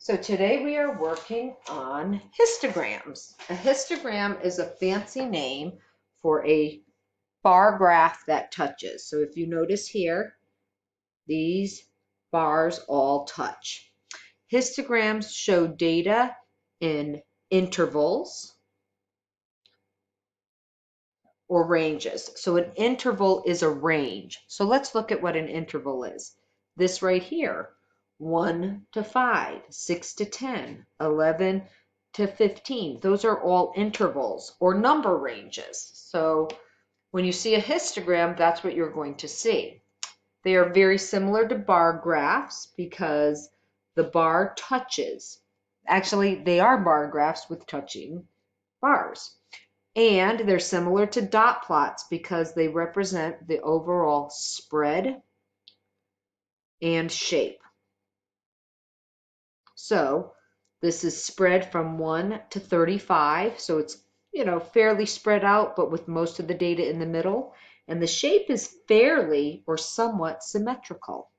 So today we are working on histograms. A histogram is a fancy name for a bar graph that touches. So if you notice here, these bars all touch. Histograms show data in intervals or ranges. So an interval is a range. So let's look at what an interval is. This right here, 1 to 5, 6 to 10, 11 to 15. Those are all intervals or number ranges. So when you see a histogram, that's what you're going to see. They are very similar to bar graphs because the bar touches. Actually, they are bar graphs with touching bars. And they're similar to dot plots because they represent the overall spread and shape. So this is spread from 1 to 35. So it's, fairly spread out, but with most of the data in the middle. And the shape is fairly or somewhat symmetrical.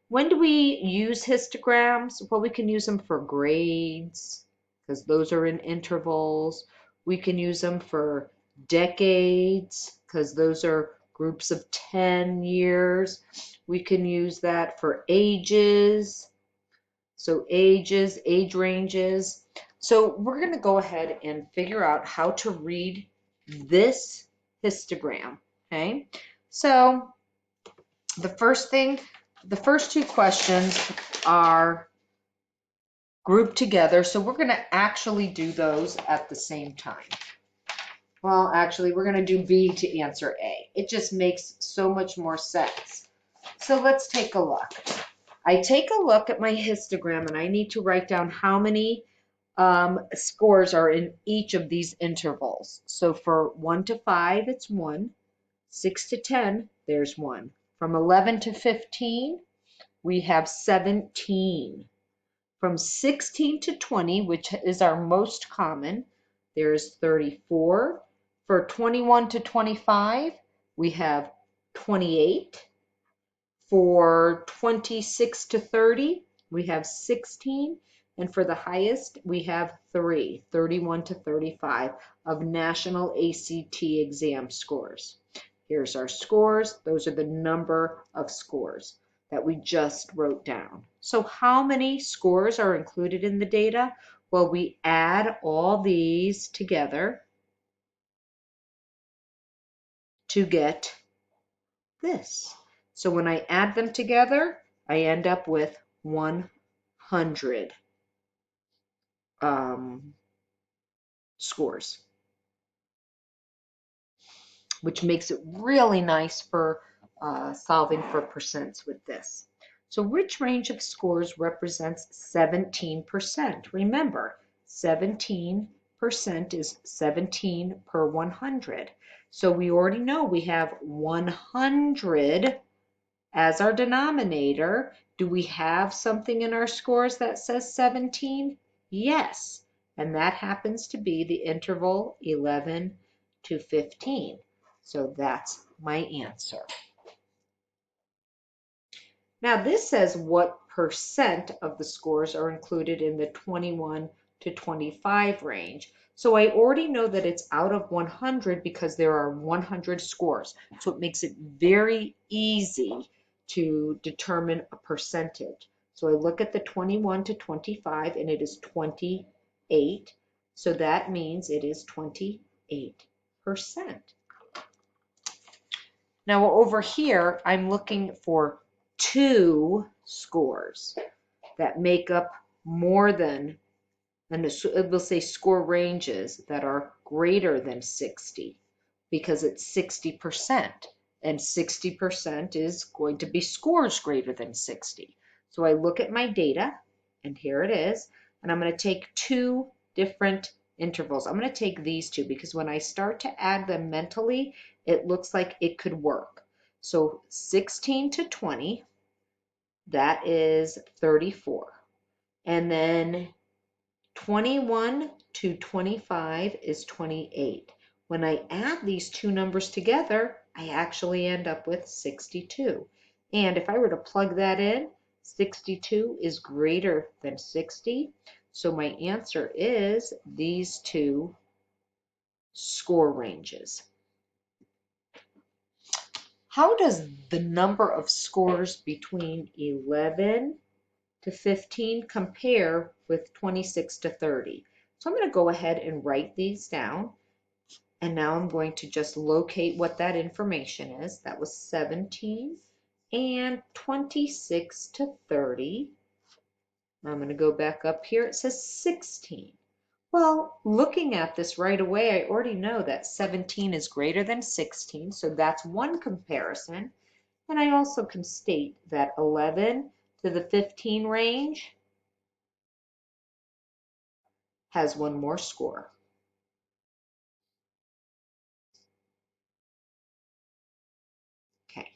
When do we use histograms? Well, we can use them for grades because those are in intervals. We can use them for decades because those are groups of 10 years. We can use that for ages. So ages, age ranges. So we're going to go ahead and figure out how to read this histogram. Okay. So the first two questions are grouped together. So we're going to actually do those at the same time. Well, actually, we're going to do B to answer A. It just makes so much more sense. So let's take a look. I take a look at my histogram and I need to write down how many scores are in each of these intervals. So for 1 to 5, it's 1. 6 to 10, there's 1. From 11 to 15, we have 17. From 16 to 20, which is our most common, there's 34. For 21 to 25, we have 28. For 26 to 30, we have 16. And for the highest, we have 3, 31 to 35 of national ACT exam scores. Here's our scores. Those are the number of scores that we just wrote down. So how many scores are included in the data? Well, we add all these together to get this. So when I add them together, I end up with 100 scores, which makes it really nice for solving for percents with this. So which range of scores represents 17%? Remember, 17% is 17 per 100. So we already know we have 100 as our denominator. Do we have something in our scores that says 17? Yes, and that happens to be the interval 11 to 15. So that's my answer. Now this says what percent of the scores are included in the 21 to 25 range. So I already know that it's out of 100 because there are 100 scores. So it makes it very easy to determine a percentage. So I look at the 21 to 25 and it is 28. So that means it is 28%. Now over here, I'm looking for 2 scores that make up more than, and it will say score ranges that are greater than 60 because it's 60%, and 60% is going to be scores greater than 60. So I look at my data, and here it is, and I'm going to take 2 different intervals. I'm going to take these 2 because when I start to add them mentally, it looks like it could work. So 16 to 20, that is 34. And then 21 to 25 is 28. When I add these 2 numbers together, I actually end up with 62. And if I were to plug that in, 62 is greater than 60. So my answer is these two score ranges. How does the number of scores between 11 to 15 compare with 26 to 30? So I'm going to go ahead and write these down. And now I'm going to just locate what that information is. That was 17 and 26 to 30. I'm going to go back up here. It says 16. Well, looking at this right away, I already know that 17 is greater than 16, so that's one comparison. And I also can state that 11 to the 15 range has one more score. Okay.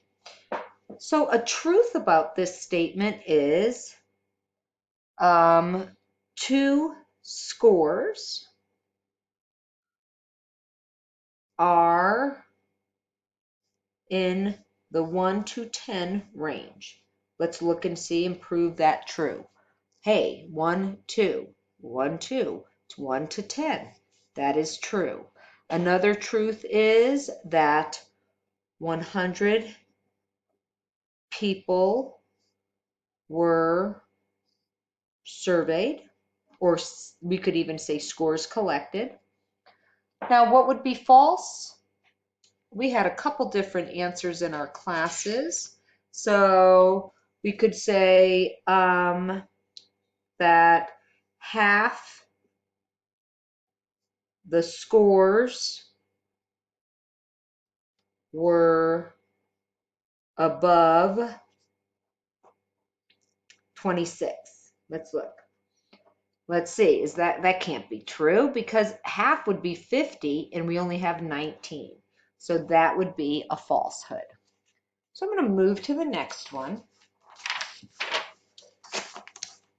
So a truth about this statement is two scores are in the 1 to 10 range. Let's look and see and prove that true. Hey, 1, 2, 1, 2, it's 1 to 10. That is true. Another truth is that 100 people were surveyed, or we could even say scores collected. Now, what would be false? We had a couple different answers in our classes. So we could say that half the scores were above 26. Let's look. Let's see, is that can't be true because half would be 50 and we only have 19. So that would be a falsehood. So I'm going to move to the next one.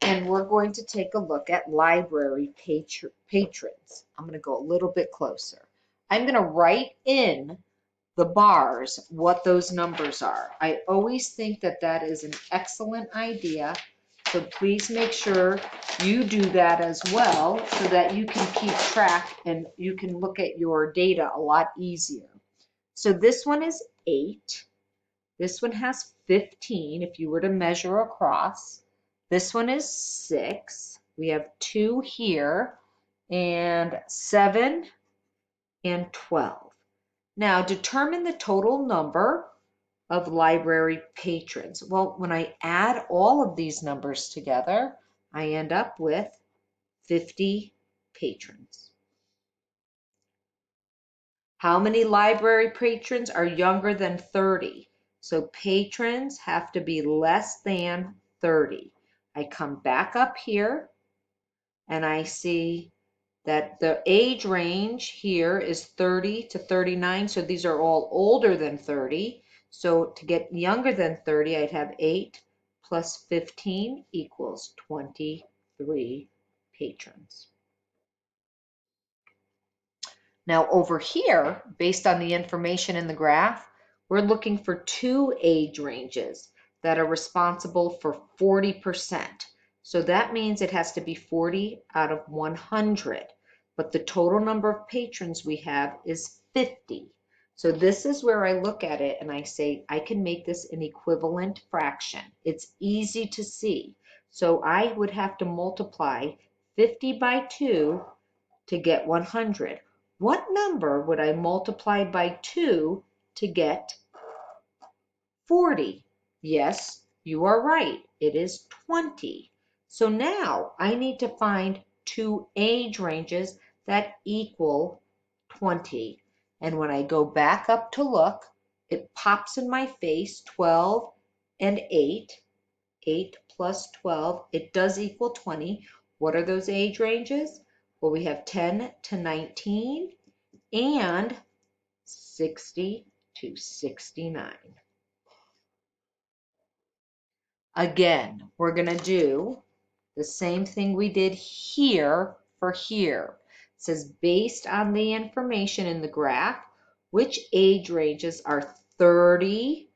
And we're going to take a look at library patrons. I'm going to go a little bit closer. I'm going to write in the bars what those numbers are. I always think that that is an excellent idea. So please make sure you do that as well so that you can keep track and you can look at your data a lot easier. So this one is 8. This one has 15 if you were to measure across. This one is 6. We have 2 here, and 7 and 12. Now determine the total number of library patrons. Well, when I add all of these numbers together, I end up with 50 patrons. How many library patrons are younger than 30? So patrons have to be less than 30. I come back up here and I see that the age range here is 30 to 39. So these are all older than 30. So to get younger than 30, I'd have 8 plus 15 equals 23 patrons. Now over here, based on the information in the graph, we're looking for two age ranges that are responsible for 40%. So that means it has to be 40 out of 100. But the total number of patrons we have is 50. So this is where I look at it and I say, I can make this an equivalent fraction. It's easy to see. So I would have to multiply 50 by 2 to get 100. What number would I multiply by 2 to get 40? Yes, you are right. It is 20. So now I need to find two age ranges that equal 20. And when I go back up to look, it pops in my face 12 and 8. 8 plus 12, it does equal 20. What are those age ranges? Well, we have 10 to 19 and 60 to 69. Again, we're going to do the same thing we did here for here. It says based on the information in the graph, which age ranges are 30%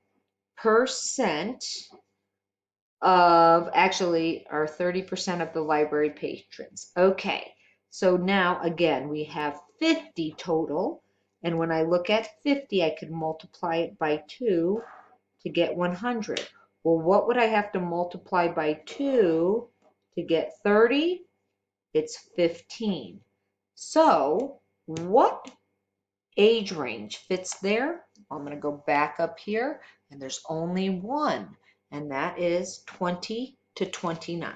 actually are 30% of the library patrons. Okay, so now again, we have 50 total. And when I look at 50, I could multiply it by 2 to get 100. Well, what would I have to multiply by 2 to get 30? It's 15. So what age range fits there? I'm going to go back up here, and there's only one, and that is 20 to 29.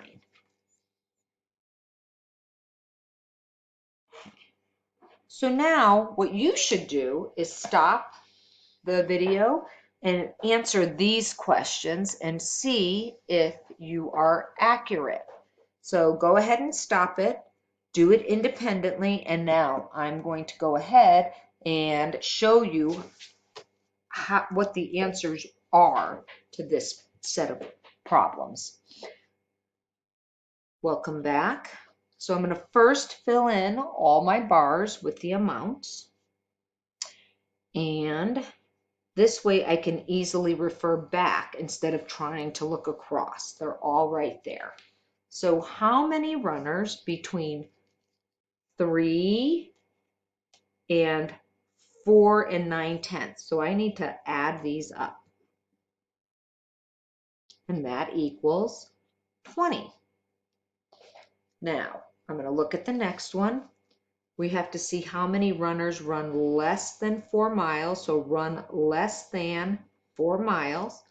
So now what you should do is stop the video and answer these questions and see if you are accurate. So go ahead and stop it, do it independently, and now I'm going to go ahead and show you what the answers are to this set of problems. Welcome back. So I'm going to first fill in all my bars with the amounts, and this way I can easily refer back instead of trying to look across. They're all right there. So how many runners between 3 and 4 and 9/10? So I need to add these up. And that equals 20. Now, I'm going to look at the next one. We have to see how many runners run less than 4 miles. So run less than 4 miles.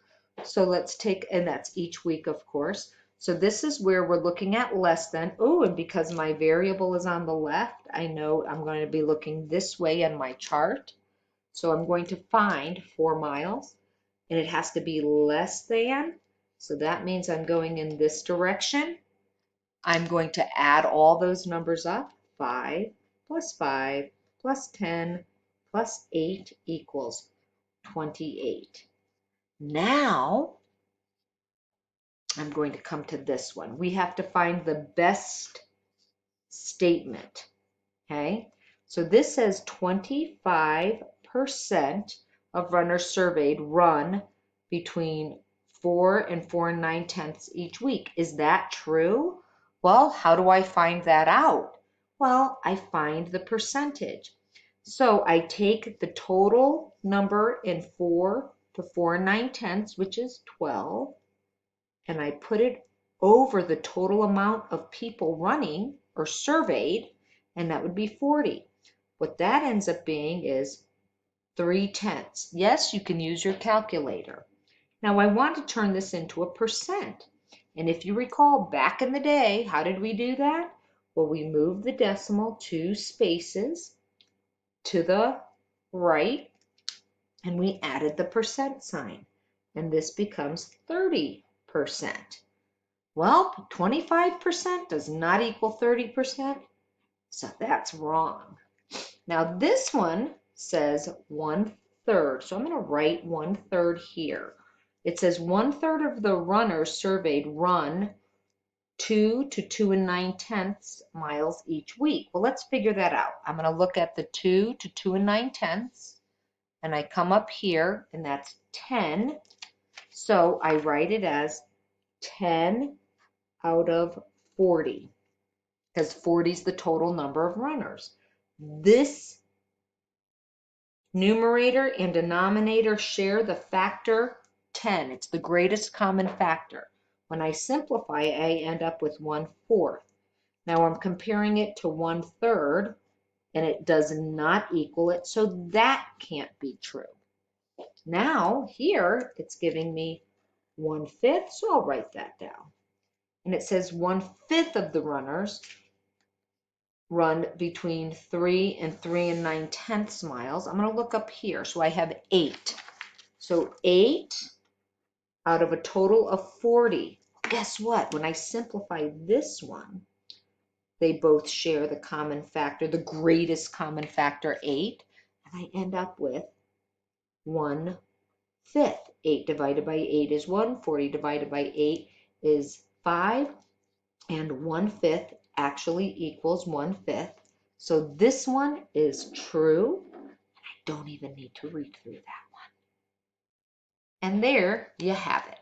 So let's take, and that's each week, of course. So this is where we're looking at less than. Oh, and because my variable is on the left, I know I'm going to be looking this way on my chart. So I'm going to find 4 miles, and it has to be less than. So that means I'm going in this direction. I'm going to add all those numbers up. 5 plus 5 plus 10 plus 8 equals 28. Now, I'm going to come to this one. We have to find the best statement, okay? So this says 25% of runners surveyed run between 4 and 4 9/10 each week. Is that true? Well, how do I find that out? Well, I find the percentage. So I take the total number in 4 to 4 9/10, which is 12, and I put it over the total amount of people running or surveyed, and that would be 40. What that ends up being is 3/10. Yes, you can use your calculator. Now I want to turn this into a percent. And if you recall back in the day, how did we do that? Well, we moved the decimal 2 spaces to the right, and we added the percent sign. And this becomes 30%. Well, 25% does not equal 30%, so that's wrong. Now this one says 1/3, so I'm going to write 1/3 here. It says 1/3 of the runners surveyed run 2 to 2 9/10 miles each week. Well, let's figure that out. I'm going to look at the 2 to 2 9/10, and I come up here, and that's 10. So I write it as 10 out of 40, because 40 is the total number of runners. This numerator and denominator share the factor 10. It's the greatest common factor. When I simplify, I end up with 1/4. Now I'm comparing it to 1/3, and it does not equal it, so that can't be true. Now here it's giving me 1/5, so I'll write that down. And it says 1/5 of the runners run between 3 and 3 9/10 miles. I'm going to look up here. So I have 8. So 8 out of a total of 40. Guess what? When I simplify this one, they both share the common factor, the greatest common factor, 8. And I end up with 1/5. 8 divided by 8 is 1. 40 divided by 8 is 5. And 1/5 actually equals 1/5. So this one is true. I don't even need to read through that one. And there you have it.